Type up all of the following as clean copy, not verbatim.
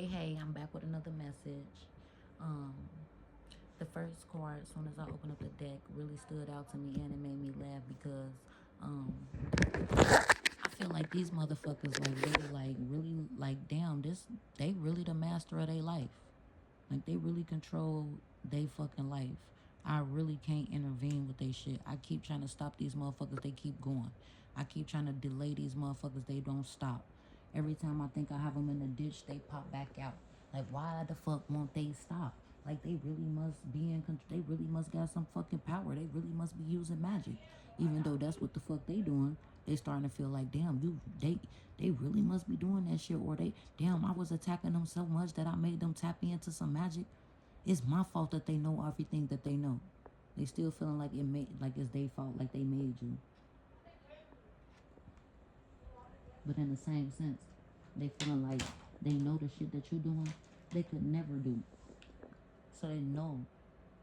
Hey, I'm back with another message. Um, the first card, as soon as I opened up the deck, really stood out to me and it made me laugh because um, I feel like these motherfuckers like damn, they really the master of their life. Like they really control they fucking life. I really can't intervene with they shit. I keep trying to stop these motherfuckers, they keep going. I keep trying to delay these motherfuckers, they don't stop. Every time I think I have them in the ditch, they pop back out. Like why the fuck won't they stop? Like they really must be in control. They really must got some fucking power. They really must be using magic. Even though that's what the fuck they doing, they starting to feel like damn, they really must be doing that shit. Or they damn, I was attacking them so much that I made them tap into some magic. It's my fault that they know everything that they know. They still feeling like it's their fault, like they made you. But in the same sense, they feeling like they know the shit that you doing, they could never do. So they know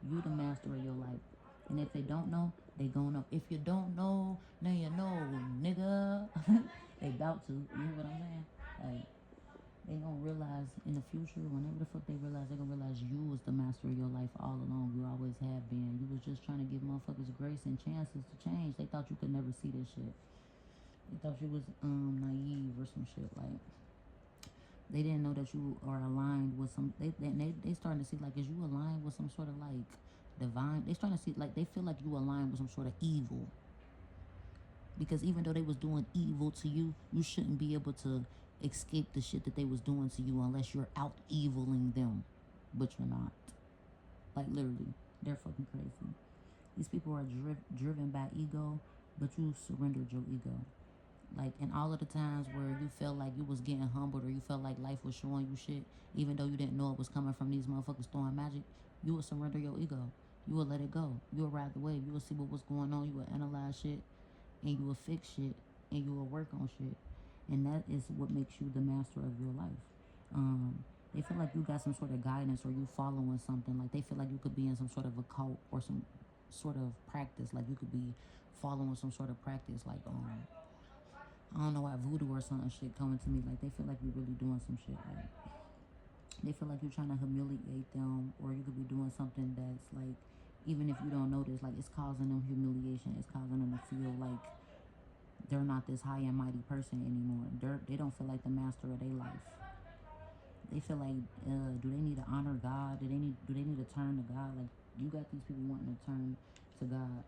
you the master of your life. And if they don't know, they gonna know. If you don't know, now you know, nigga. They about to. You know what I'm saying? Like they gonna realize in the future, whenever the fuck they realize, they gonna realize you was the master of your life all along. You always have been. You was just trying to give motherfuckers grace and chances to change. They thought you could never see this shit. They thought you was naive or some shit. Like they didn't know that you are aligned with some. They starting to see like is you aligned with some sort of like divine. They starting to see like they feel like you aligned with some sort of evil. Because even though they was doing evil to you, you shouldn't be able to escape the shit that they was doing to you unless you're out eviling them. But you're not. Like literally, they're fucking crazy. These people are driven by ego, but you surrendered your ego. Like, and all of the times where you felt like you was getting humbled or you felt like life was showing you shit, even though you didn't know it was coming from these motherfuckers throwing magic, you would surrender your ego. You would let it go. You would ride the wave. You would see what was going on. You would analyze shit and you will fix shit and you will work on shit. And that is what makes you the master of your life. They feel like you got some sort of guidance or you following something. Like they feel like you could be in some sort of a cult or some sort of practice. Like you could be following some sort of practice. Like I don't know why voodoo or something shit coming to me. Like they feel like you're really doing some shit. Like they feel like you're trying to humiliate them, or you could be doing something that's like, even if you don't notice, like it's causing them humiliation. It's causing them to feel like they're not this high and mighty person anymore. They don't feel like the master of their life. They feel like, do they need to honor God? Do they need to turn to God? Like you got these people wanting to turn to God.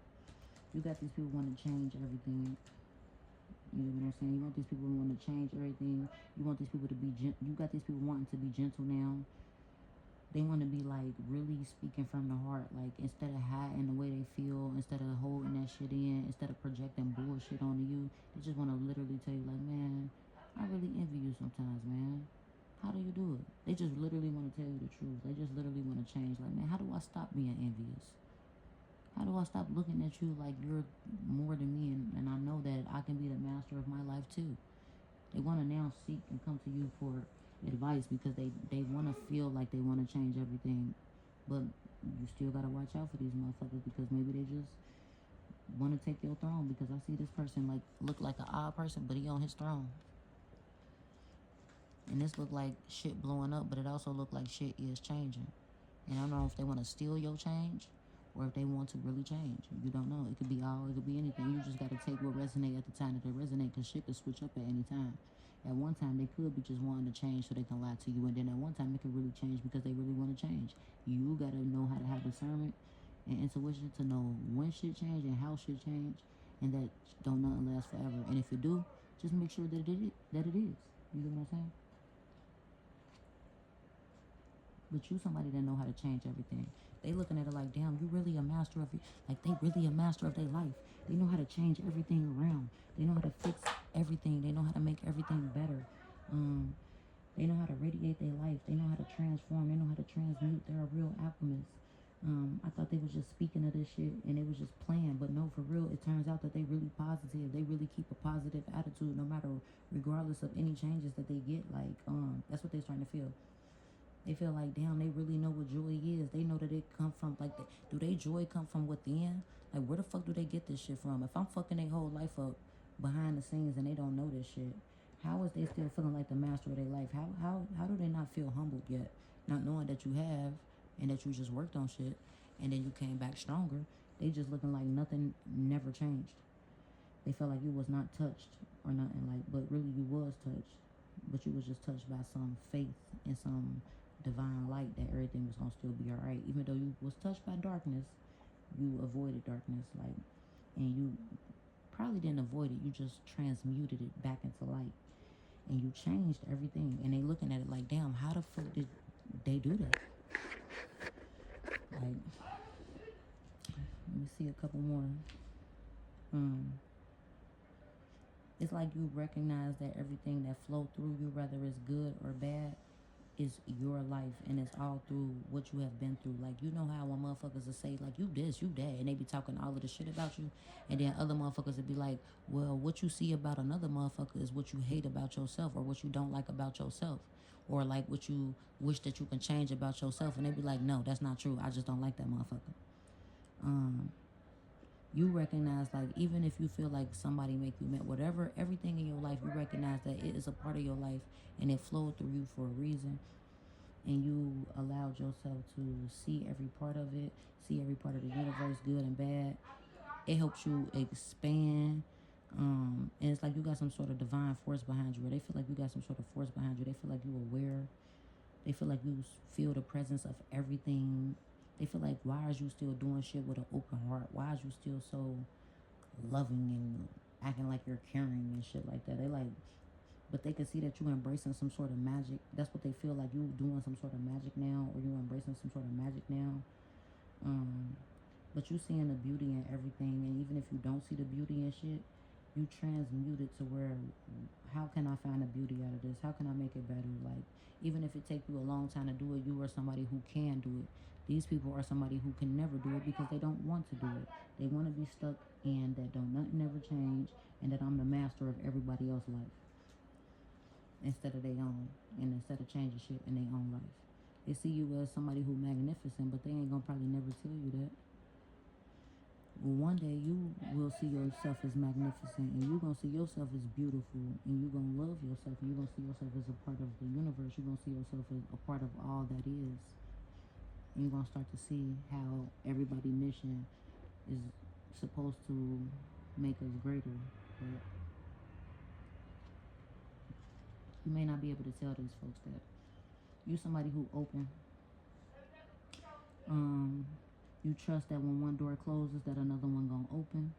You got these people wanting to change everything. You know what I'm saying? You want these people wanting to change everything. You want these people to be you got these people wanting to be gentle now. They want to be like really speaking from the heart. Like instead of hiding the way they feel, instead of holding that shit in, instead of projecting bullshit onto you, they just want to literally tell you like, man, I really envy you sometimes, man. How do you do it? They just literally want to tell you the truth. They just literally want to change. Like, man, how do I stop being envious? How do I stop looking at you like you're more than me and I know that I can be the master of my life too? They want to now seek and come to you for advice because they want to feel like they want to change everything. But you still got to watch out for these motherfuckers because maybe they just want to take your throne because I see this person like look like an odd person, but he on his throne. And this look like shit blowing up, but it also look like shit is changing. And I don't know if they want to steal your change or if they want to really change. You don't know. It could be all, it could be anything. You just got to take what resonate at the time that they resonate because shit could switch up at any time. At one time, they could be just wanting to change so they can lie to you. And then at one time, it could really change because they really want to change. You got to know how to have discernment and intuition to know when shit change and how shit change. And that don't nothing last forever. And if it do, just make sure that it is. You know what I'm saying? But you somebody that know how to change everything. They looking at it like, damn, you really a master of it. Like they really a master of their life. They know how to change everything around. They know how to fix everything. They know how to make everything better. Um, they know how to radiate their life. They know how to transform. They know how to transmute. They're a real alchemist. I thought they was just speaking of this shit and it was just playing, but no, for real, it turns out that they really positive. They really keep a positive attitude, no matter, regardless of any changes that they get. Like, that's what they're starting to feel. They feel like, damn, they really know what joy is. They know that it come from, like, do they joy come from within? Like, where the fuck do they get this shit from? If I'm fucking their whole life up behind the scenes and they don't know this shit, How is they still feeling like the master of their life? How do they not feel humbled yet? Not knowing that you have and that you just worked on shit and then you came back stronger. They just looking like nothing never changed. They felt like you was not touched or nothing like, but really you was touched. But you was just touched by some faith and some divine light that everything was gonna still be alright. Even though you was touched by darkness, you avoided darkness, like, and you probably didn't avoid it. You just transmuted it back into light, and you changed everything. And they looking at it like, damn, how the fuck did they do that? Like, let me see a couple more. It's like you recognize that everything that flow through you, whether it's good or bad, is your life, and it's all through what you have been through. Like, you know how when motherfuckers will say like, you this, you that, and they be talking all of the shit about you, and then other motherfuckers will be like, well, what you see about another motherfucker is what you hate about yourself, or what you don't like about yourself, or like what you wish that you can change about yourself. And they be like, no, that's not true, I just don't like that motherfucker. You recognize, like, even if you feel like somebody make you mad, whatever, everything in your life, you recognize that it is a part of your life and it flowed through you for a reason, and you allowed yourself to see every part of it, see every part of the universe, good and bad. It helps you expand. And it's like you got some sort of divine force behind you, or they feel like you got some sort of force behind you. They feel like you aware. They feel like you feel the presence of everything. They feel like, why is you still doing shit with an open heart? Why is you still so loving and acting like you're caring and shit like that? They like, but they can see that you embracing some sort of magic. That's what they feel like, you doing some sort of magic now, or you embracing some sort of magic now. But you seeing the beauty in everything, and even if you don't see the beauty in shit, you transmute it to where, how can I find the beauty out of this? How can I make it better? Like, even if it takes you a long time to do it, you are somebody who can do it. These people are somebody who can never do it because they don't want to do it. They want to be stuck in that don't nothing ever change, and that I'm the master of everybody else's life instead of their own, and instead of changing shit in their own life. They see you as somebody who magnificent, but they ain't gonna probably never tell you that. Well, one day you will see yourself as magnificent, and you're gonna see yourself as beautiful, and you're gonna love yourself, and you're gonna see yourself as a part of the universe. You're gonna see yourself as a part of all that is. And you're gonna start to see how everybody's mission is supposed to make us greater. But you may not be able to tell these folks that. You're somebody who open. You trust that when one door closes, that another one gonna open.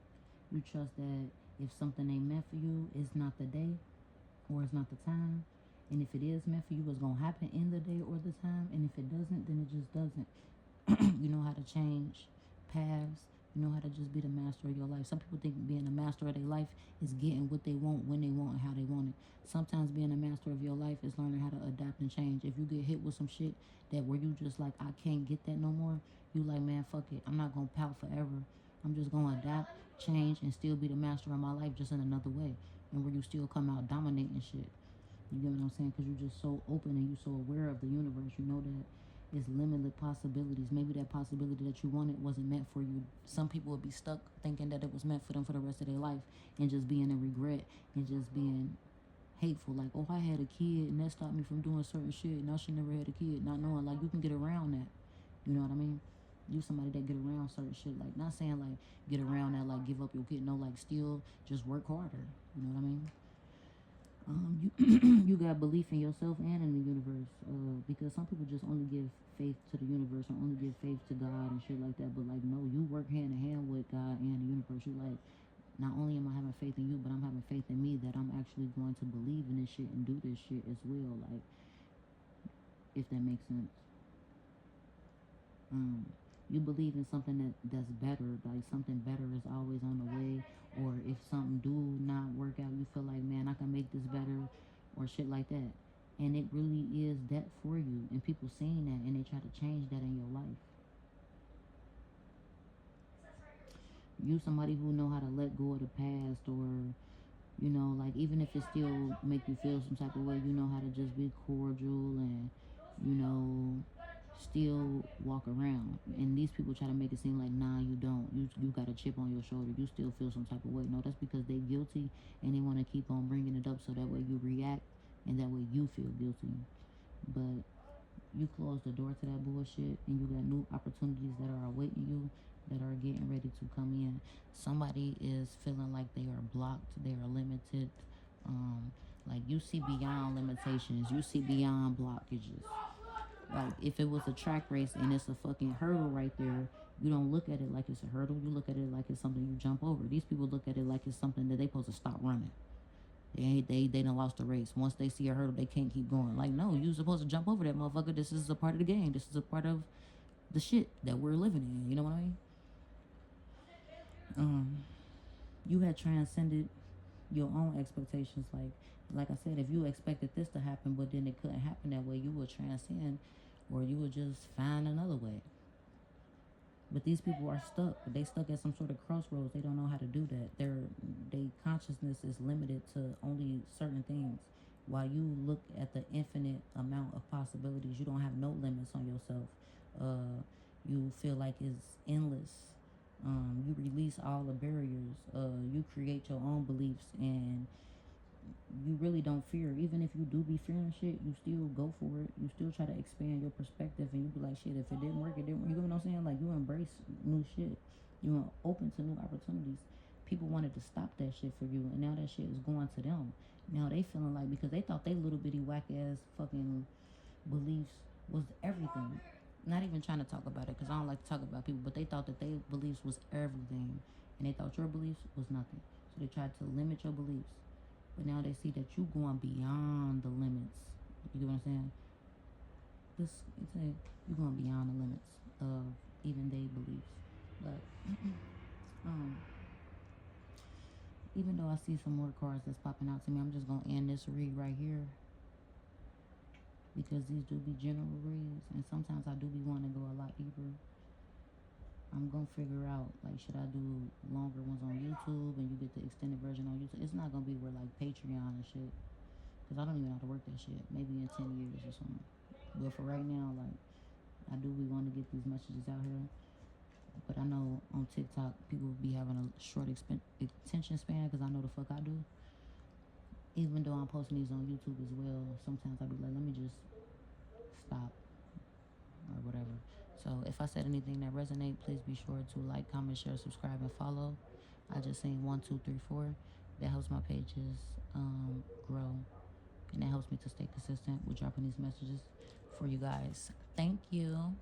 You trust that if something ain't meant for you, it's not the day, or it's not the time. And if it is meant for you, it's gonna happen in the day or the time. And if it doesn't, then it just doesn't. You know how to change paths. You know how to just be the master of your life. Some people think being a master of their life is getting what they want, when they want, and how they want it. Sometimes being a master of your life is learning how to adapt and change. If you get hit with some shit that where you just like, I can't get that no more, you like, man, fuck it. I'm not gonna pout forever. I'm just gonna adapt, change, and still be the master of my life, just in another way. And where you still come out dominating shit. You get what I'm saying? Because you're just so open and you're so aware of the universe. You know that it's limitless possibilities. Maybe that possibility that you wanted wasn't meant for you. Some people would be stuck thinking that it was meant for them for the rest of their life, and just being in regret and just being hateful. Like, oh, I had a kid and that stopped me from doing certain shit, and I should never had a kid. Not knowing, like, you can get around that. You know what I mean? You somebody that get around certain shit. Like, not saying like get around that, like give up your kid. No, like still just work harder. You know what I mean? You you got belief in yourself and in the universe, because some people just only give faith to the universe, or only give faith to God and shit like that. But like, no, you work hand in hand with God and the universe. You like, not only am I having faith in you, but I'm having faith in me that I'm actually going to believe in this shit and do this shit as well. Like, if that makes sense. You believe in something that's better, like something better is always on the way. Or if something do not work out, you feel like, man, I can make this better, or shit like that. And it really is that for you, and people seeing that, and they try to change that in your life. You somebody who know how to let go of the past, or you know, like, even if it still make you feel some type of way, you know how to just be cordial and, you know, still walk around. And these people try to make it seem like, nah, you don't. You got a chip on your shoulder. You still feel some type of way. No, that's because they guilty and they want to keep on bringing it up so that way you react and that way you feel guilty. But you close the door to that bullshit and you got new opportunities that are awaiting you, that are getting ready to come in. Somebody is feeling like they are blocked, they are limited. Like you see beyond limitations, you see beyond blockages. Like if it was a track race and it's a fucking hurdle right there, you don't look at it like it's a hurdle. You look at it like it's something you jump over. These people look at it like it's something that they supposed to stop running. They done lost the race. Once they see a hurdle, they can't keep going. Like, no, you supposed to jump over that motherfucker. This is a part of the game. This is a part of the shit that we're living in. You know what I mean? You had transcended your own expectations. Like I said, if you expected this to happen, but then it couldn't happen that way, you would transcend, or you would just find another way. But these people are stuck. They stuck at some sort of crossroads. They don't know how to do that. Their consciousness is limited to only certain things. While you look at the infinite amount of possibilities, you don't have no limits on yourself. You feel like it's endless. You release all the barriers. You create your own beliefs, and you really don't fear. Even if you do be fearing shit, you still go for it. You still try to expand your perspective, and you be like, shit, if it didn't work, it didn't work. You know what I'm saying? Like, you embrace new shit. You are open to new opportunities. People wanted to stop that shit for you, and now that shit is going to them. Now they feeling like, because they thought they little bitty whack ass fucking beliefs was everything. Not even trying to talk about it, because I don't like to talk about people, but they thought that their beliefs was everything, and they thought your beliefs was nothing. So they tried to limit your beliefs. But now they see that you going beyond the limits. You get what I'm saying? You going beyond the limits of even their beliefs. But even though I see some more cards that's popping out to me, I'm just gonna end this read right here, because these do be general reads, and sometimes I do be wanting to go a lot deeper. I'm gonna figure out, like, should I do longer ones on YouTube and you get the extended version on YouTube? It's not gonna be where like Patreon and shit, because I don't even know how to work that shit. Maybe in 10 years or something. But for right now, like, I do be want to get these messages out here. But I know on TikTok people be having a short attention span, because I know the fuck I do. Even though I'm posting these on YouTube as well, sometimes I be like, let me just stop or whatever. So if I said anything that resonate, please be sure to like, comment, share, subscribe, and follow. I just seen 1, 2, 3, 4. That helps my pages grow, and that helps me to stay consistent with dropping these messages for you guys. Thank you.